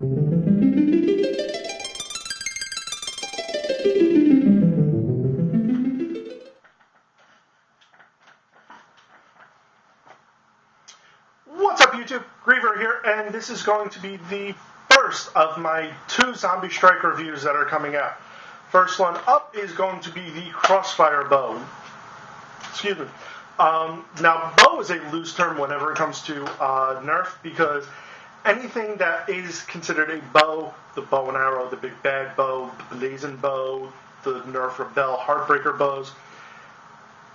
What's up, YouTube? Griever here, and this is going to be the first of my 2 Zombiestrike reviews that are coming out. First one up is going to be the Crossfire bow. Excuse me. Now, bow is a loose term whenever it comes to Nerf, because anything that is considered a bow, the bow and arrow, the big bad bow, the blazing bow, the Nerf Rebel Heartbreaker bows,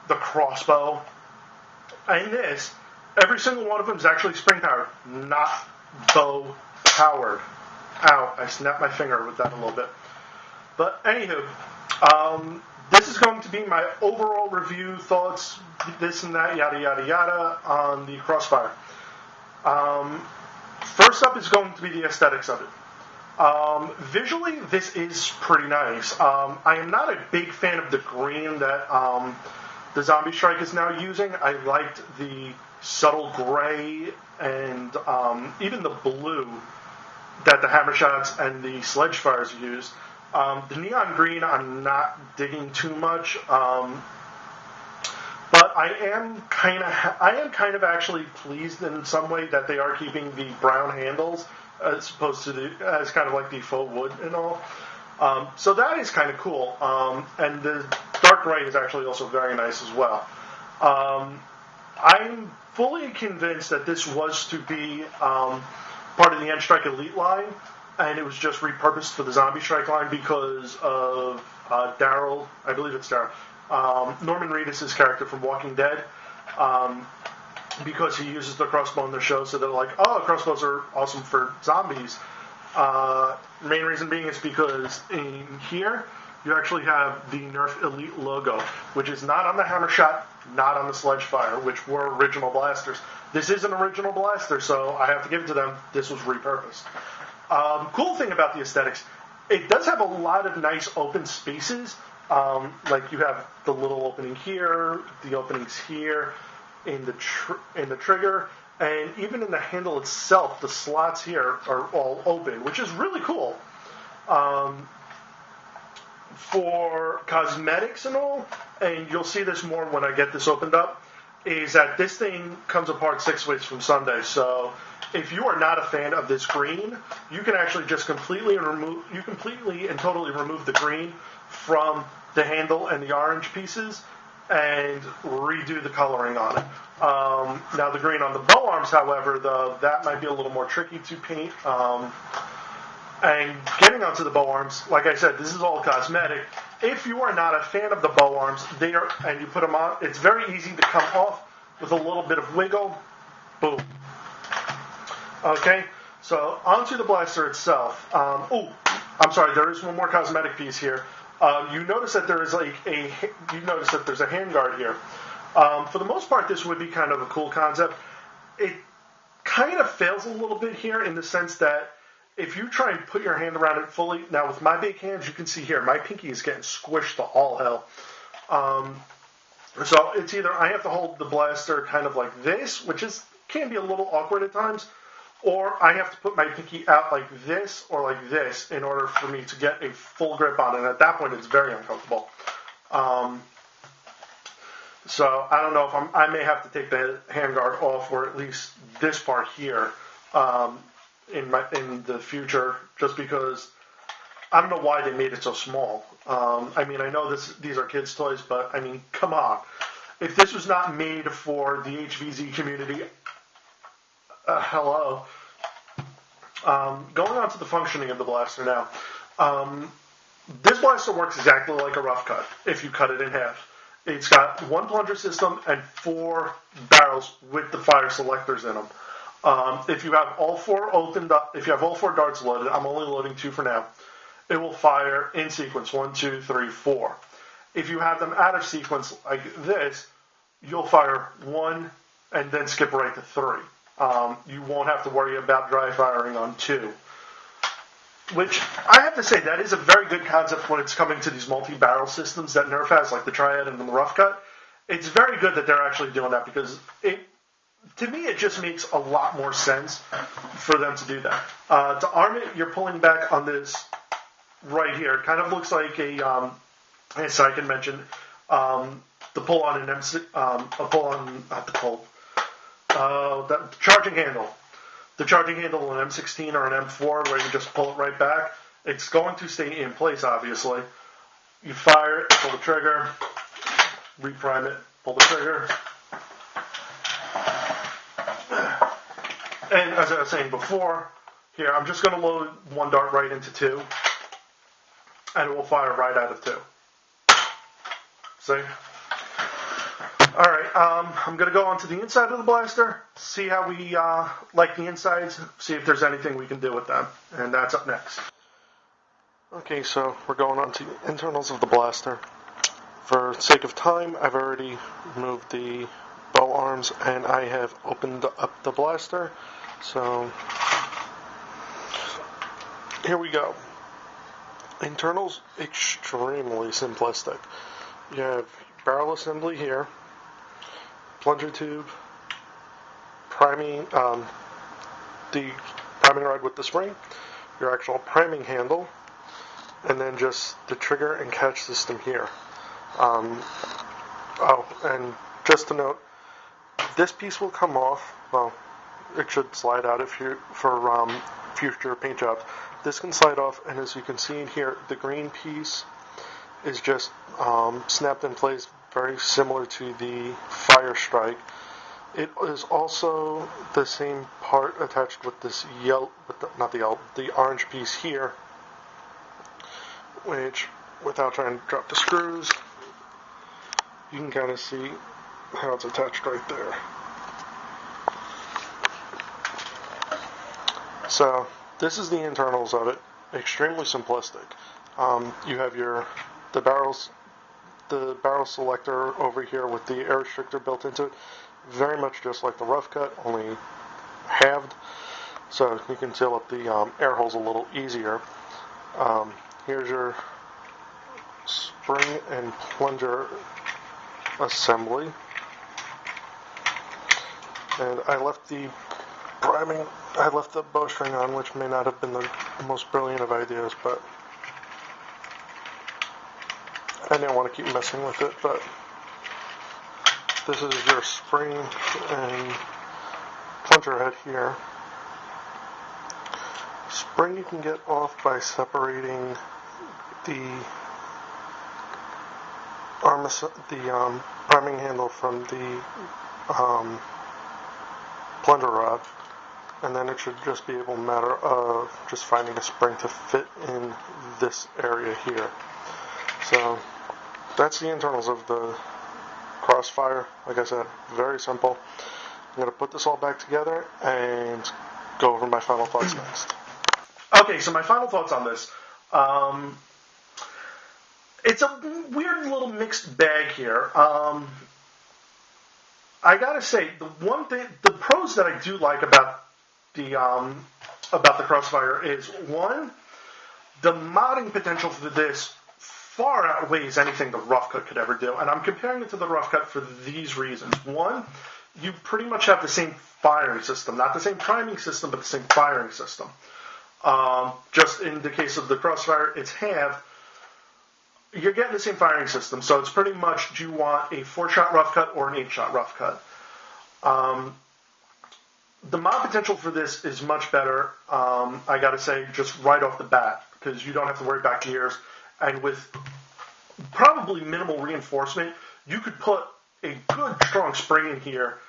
the crossbow, and this, every single one of them is actually spring-powered, not bow-powered. Ow, I snapped my finger with that a little bit. But anywho, this is going to be my overall review, thoughts, this and that, yada, yada, yada, on the Crossfire. First up is going to be the aesthetics of it. Visually, this is pretty nice. I am not a big fan of the green that the Zombiestrike is now using. I liked the subtle gray and even the blue that the hammer shots and the sledge fires used. The neon green I'm not digging too much, but I am kind of actually pleased in some way that they are keeping the brown handles as opposed to as kind of like the faux wood and all. So that is kind of cool, and the dark gray is actually also very nice as well. I'm fully convinced that this was to be part of the N-Strike Elite line, and it was just repurposed for the Zombiestrike line because of Daryl, I believe it's Daryl, Norman Reedus' character from Walking Dead, because he uses the crossbow in the show, so they're like, oh, crossbows are awesome for zombies. Main reason being is because in here, you actually have the Nerf Elite logo, which is not on the hammer shot, not on the sledge fire, which were original blasters. This is an original blaster, so I have to give it to them. This was repurposed. Cool thing about the aesthetics, it does have a lot of nice open spaces. Like you have the little opening here, the openings here in the trigger, and even in the handle itself, the slots here are all open, which is really cool. For cosmetics and all, and you'll see this more when I get this opened up, is that this thing comes apart 6 ways from Sunday. So if you are not a fan of this green, you can actually just completely and totally remove the green from the handle and the orange pieces and redo the coloring on it. Now the green on the bow arms, however, that might be a little more tricky to paint. And getting onto the bow arms, like I said, this is all cosmetic. If you are not a fan of the bow arms, and you put them on, it's very easy to come off with a little bit of wiggle. Boom. Okay, so onto the blaster itself. I'm sorry, there is one more cosmetic piece here. You notice that there is there's a handguard here. For the most part, this would be kind of a cool concept. It kind of fails a little bit here in the sense that if you try and put your hand around it fully, now with my big hands, you can see here, my pinky is getting squished to all hell. So it's either I have to hold the blaster kind of like this, which can be a little awkward at times, or I have to put my pinky out like this or like this in order for me to get a full grip on it. And at that point, it's very uncomfortable. So I don't know if I may have to take the handguard off, or at least this part here, in the future, just because I don't know why they made it so small. I mean, I know these are kids' toys, but I mean, come on. If this was not made for the HVZ community, hello. Going on to the functioning of the blaster now. This blaster works exactly like a rough cut if you cut it in half. It's got 1 plunger system and 4 barrels with the fire selectors in them. If you have all 4 opened up, if you have all 4 darts loaded, I'm only loading 2 for now, it will fire in sequence, 1, 2, 3, 4. If you have them out of sequence like this, you'll fire 1 and then skip right to 3. You won't have to worry about dry firing on 2. Which, I have to say, that is a very good concept when it's coming to these multi-barrel systems that Nerf has, like the Triad and the Rough Cut. It's very good that they're actually doing that, because to me, it just makes a lot more sense for them to do that. To arm it, you're pulling back on this right here. It kind of looks like as I can mention, the pull on an the charging handle. The charging handle on an M16 or an M4, where you just pull it right back, it's going to stay in place, obviously. You fire it, pull the trigger, reprime it, pull the trigger. And as I was saying before, here, I'm just going to load one dart right into two, and it will fire right out of two. See? Alright, I'm going to go onto the inside of the blaster, see how we like the insides, see if there's anything we can do with them, and that's up next. Okay, so we're going on to the internals of the blaster. For sake of time, I've already removed the bow arms, and I have opened up the blaster, so here we go. Internals, extremely simplistic. You have barrel assembly here, plunger tube, priming, the priming rod with the spring, your actual priming handle, and then just the trigger and catch system here. And just to note, this piece will come off. Well, it should slide out for future paint jobs. This can slide off, and as you can see in here, the green piece is just snapped in place, very similar to the Fire Strike. It is also the same part attached with this the orange piece here, which, without trying to drop the screws, you can kind of see how it's attached right there. So this is the internals of it. Extremely simplistic. You have the barrel selector over here with the air restrictor built into it. Very much just like the rough cut, only halved. So you can seal up the air holes a little easier. Here's your spring and plunger assembly. And I left the bowstring on, which may not have been the most brilliant of ideas, but I didn't want to keep messing with it. But this is your spring and plunger head here. Spring you can get off by separating the priming handle from the plunger rod, and then it should just be a matter of just finding a spring to fit in this area here. So that's the internals of the Crossfire. Like I said, very simple. I'm going to put this all back together and go over my final thoughts next. Okay, so my final thoughts on this. It's a weird little mixed bag here. I gotta say, the pros that I do like about the Crossfire is, one, the modding potential for this far outweighs anything the rough cut could ever do, and I'm comparing it to the rough cut for these reasons. One, you pretty much have the same firing system, not the same priming system, but the same firing system. Just in the case of the Crossfire, it's half. You're getting the same firing system, so it's pretty much, do you want a 4-shot rough cut or an 8-shot rough cut? The mod potential for this is much better, I gotta say, just right off the bat, because you don't have to worry about gears, and with probably minimal reinforcement, you could put a good, strong spring in here,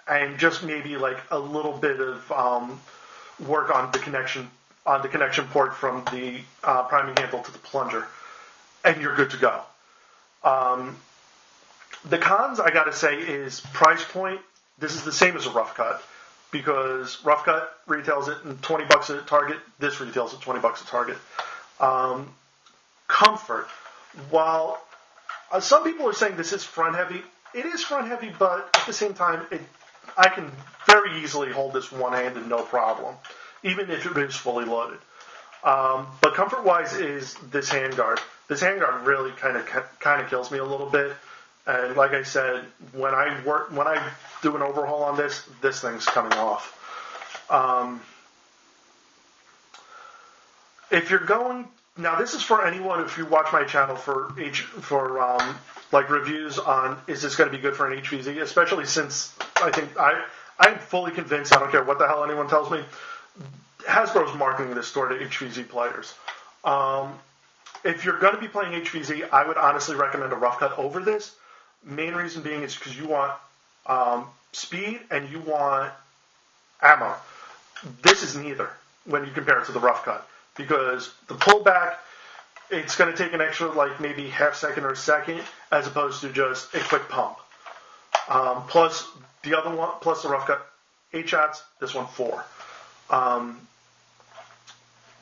and just maybe like a little bit of work on the connection port from the priming handle to the plunger, and you're good to go. The cons, I gotta say, is price point. This is the same as a rough cut, because rough cut retails it in $20 at Target. This retails at $20 at Target. Comfort. While some people are saying this is front heavy, it is front heavy, but at the same time, I can very easily hold this one-handed, no problem, even if it is fully loaded. But comfort-wise is this handguard. This handguard really kind of kills me a little bit, And like I said, when I do an overhaul on this thing's coming off. If you're going now, this is for anyone. If you watch my channel for like reviews on is this going to be good for an HVZ, especially since I think I'm fully convinced. I don't care what the hell anyone tells me. Hasbro's marketing this store to HVZ players. If you're going to be playing HVZ, I would honestly recommend a rough cut over this. Main reason being is because you want speed and you want ammo. This is neither when you compare it to the rough cut, because the pullback, it's going to take an extra like maybe half second or a second as opposed to just a quick pump. Plus the other one, plus the rough cut, 8 shots. This one 4.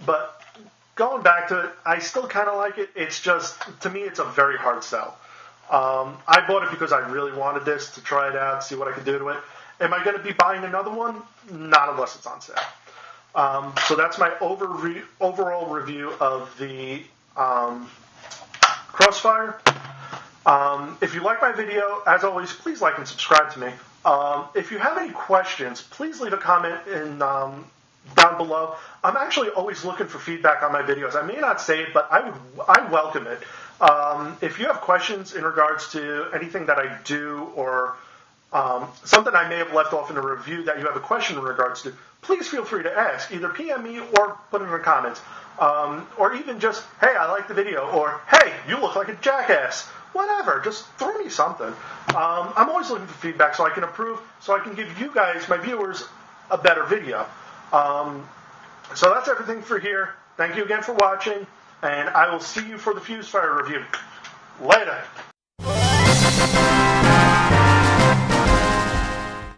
But going back to it, I still kind of like it. It's just, to me, it's a very hard sell. I bought it because I really wanted this to try it out, see what I could do to it. Am I going to be buying another one? Not unless it's on sale. So that's my overall review of the Crossfire. If you like my video, as always, please like and subscribe to me. If you have any questions, please leave a comment down below. I'm actually always looking for feedback on my videos. I may not say it, but I welcome it. If you have questions in regards to anything that I do or something I may have left off in a review that you have a question in regards to, please feel free to ask. Either PM me or put it in the comments. Or even just, hey, I like the video, or hey, you look like a jackass. Whatever, just throw me something. I'm always looking for feedback so I can improve, so I can give you guys, my viewers, a better video. So that's everything for here. Thank you again for watching, and I will see you for the Fuse Fire review. Later.